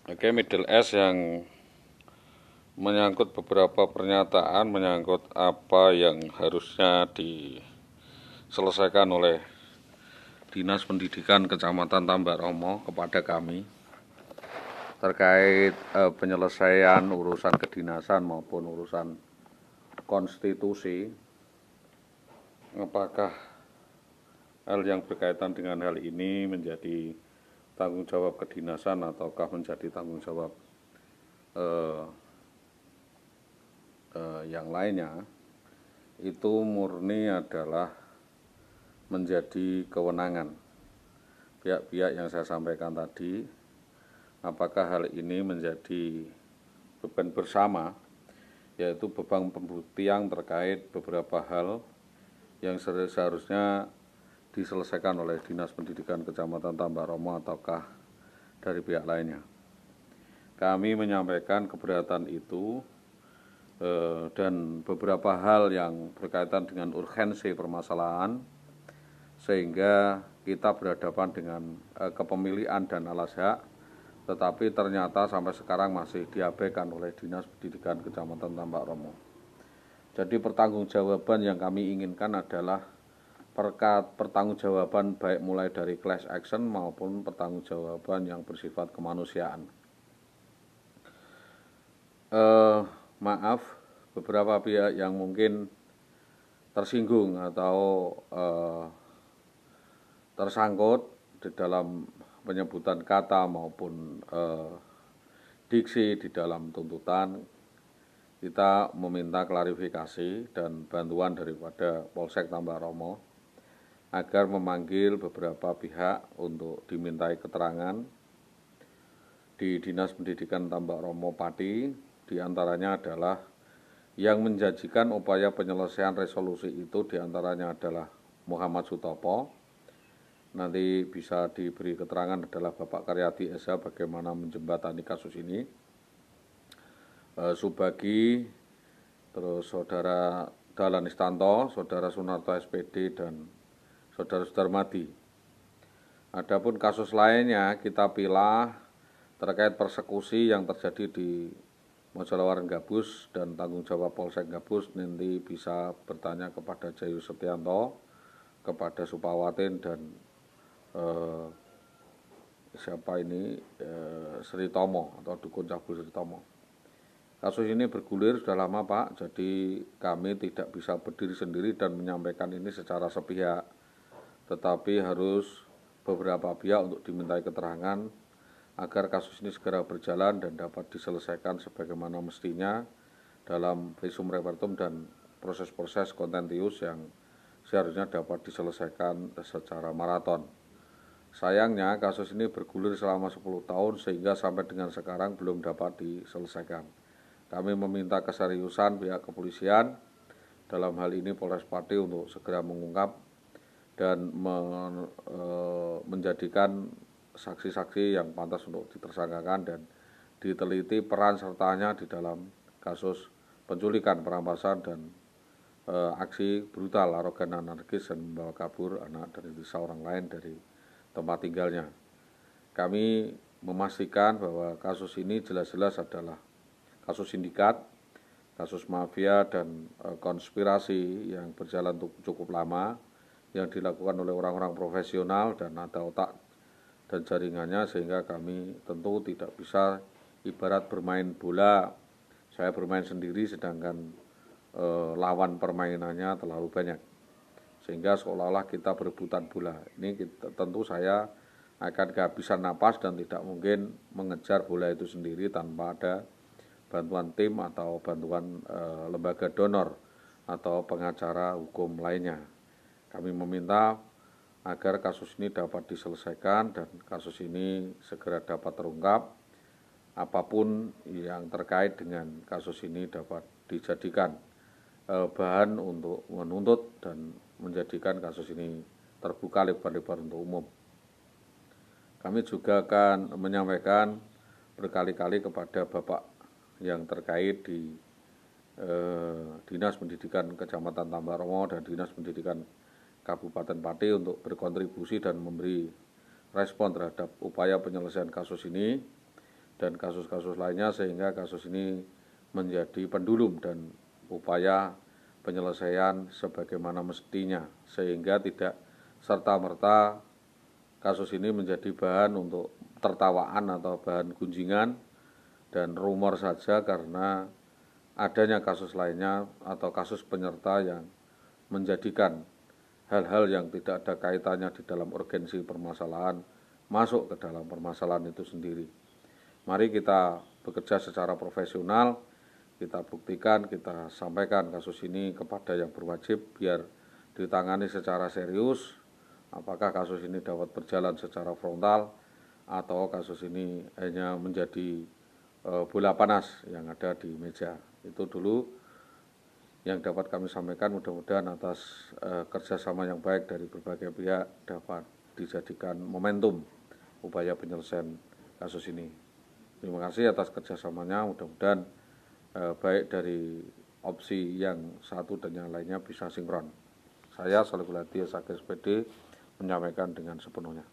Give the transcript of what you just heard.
Oke, Middle S yang menyangkut beberapa pernyataan menyangkut apa yang harusnya diselesaikan oleh Dinas Pendidikan Kecamatan Tambak Romo kepada kami terkait penyelesaian urusan kedinasan maupun urusan konstitusi. Apakah hal yang berkaitan dengan hal ini menjadi tanggung jawab kedinasan ataukah menjadi tanggung jawab yang lainnya, itu murni adalah menjadi kewenangan pihak-pihak yang saya sampaikan tadi. Apakah hal ini menjadi beban bersama, yaitu beban pembuktian terkait beberapa hal yang seharusnya diselesaikan oleh Dinas Pendidikan Kecamatan Tambak Romo ataukah dari pihak lainnya. Kami menyampaikan keberatan itu dan beberapa hal yang berkaitan dengan urgensi permasalahan, sehingga kita berhadapan dengan kepemilikan dan alas hak, tetapi ternyata sampai sekarang masih diabaikan oleh Dinas Pendidikan Kecamatan Tambak Romo. Jadi pertanggungjawaban yang kami inginkan adalah pertanggungjawaban baik mulai dari class action maupun pertanggungjawaban yang bersifat kemanusiaan. Maaf, beberapa pihak yang mungkin tersinggung atau tersangkut di dalam penyebutan kata maupun diksi di dalam tuntutan, kita meminta klarifikasi dan bantuan daripada Polsek Tambak Romo agar memanggil beberapa pihak untuk dimintai keterangan di Dinas Pendidikan Tambak Romo Pati. Diantaranya adalah yang menjanjikan upaya penyelesaian resolusi itu, diantaranya adalah Muhammad Sutopo. Nanti bisa diberi keterangan adalah Bapak Karyadi SH bagaimana menjembatani kasus ini. Subagi, terus Saudara Dahlan Istanto, Saudara Sunarto SPD, dan Saudara Sudarmadi. Adapun kasus lainnya kita pilah terkait persekusi yang terjadi di Mojolawaran Gabus dan tanggung jawab Polsek Gabus. Nanti bisa bertanya kepada Jayu Setianto, kepada Supawatin, dan siapa ini Sri Tomo atau Dukun Cabul Sri Tomo. Kasus ini bergulir sudah lama, Pak, jadi kami tidak bisa berdiri sendiri dan menyampaikan ini secara sepihak, tetapi harus beberapa pihak untuk dimintai keterangan agar kasus ini segera berjalan dan dapat diselesaikan sebagaimana mestinya dalam visum repertum dan proses-proses kontentius yang seharusnya dapat diselesaikan secara maraton. Sayangnya kasus ini bergulir selama 10 tahun sehingga sampai dengan sekarang belum dapat diselesaikan. Kami meminta keseriusan pihak kepolisian, dalam hal ini Polres Pati, untuk segera mengungkap dan menjadikan saksi-saksi yang pantas untuk ditersangkakan dan diteliti peran sertanya di dalam kasus penculikan, perampasan, dan aksi brutal, arogan, anarkis dan membawa kabur anak dan desa orang lain dari tempat tinggalnya. Kami memastikan bahwa kasus ini jelas-jelas adalah kasus sindikat, kasus mafia dan konspirasi yang berjalan cukup lama, yang dilakukan oleh orang-orang profesional dan ada otak dan jaringannya, sehingga kami tentu tidak bisa ibarat bermain bola, saya bermain sendiri sedangkan lawan permainannya terlalu banyak, sehingga seolah-olah kita berebutan bola. Ini tentu saya akan kehabisan napas dan tidak mungkin mengejar bola itu sendiri tanpa ada bantuan tim atau bantuan lembaga donor atau pengacara hukum lainnya. Kami meminta agar kasus ini dapat diselesaikan dan kasus ini segera dapat terungkap. Apapun yang terkait dengan kasus ini dapat dijadikan bahan untuk menuntut dan menjadikan kasus ini terbuka lebar-lebar untuk umum. Kami juga akan menyampaikan berkali-kali kepada Bapak yang terkait di Dinas Pendidikan Kecamatan Tambak Romo dan Dinas Pendidikan Kabupaten Pati untuk berkontribusi dan memberi respon terhadap upaya penyelesaian kasus ini, dan kasus-kasus lainnya, sehingga kasus ini menjadi pendulum dan upaya penyelesaian sebagaimana mestinya, sehingga tidak serta-merta kasus ini menjadi bahan untuk tertawaan atau bahan gunjingan dan rumor saja karena adanya kasus lainnya atau kasus penyerta yang menjadikan hal-hal yang tidak ada kaitannya di dalam urgensi permasalahan masuk ke dalam permasalahan itu sendiri. Mari kita bekerja secara profesional, kita buktikan, kita sampaikan kasus ini kepada yang berwajib biar ditangani secara serius. Apakah kasus ini dapat berjalan secara frontal atau kasus ini hanya menjadi bola panas yang ada di meja. Itu dulu yang dapat kami sampaikan. Mudah-mudahan atas kerjasama yang baik dari berbagai pihak dapat dijadikan momentum upaya penyelesaian kasus ini. Terima kasih atas kerjasamanya, mudah-mudahan baik dari opsi yang satu dan yang lainnya bisa sinkron. Saya Salihul Hadi, SAG SPD, menyampaikan dengan sepenuhnya.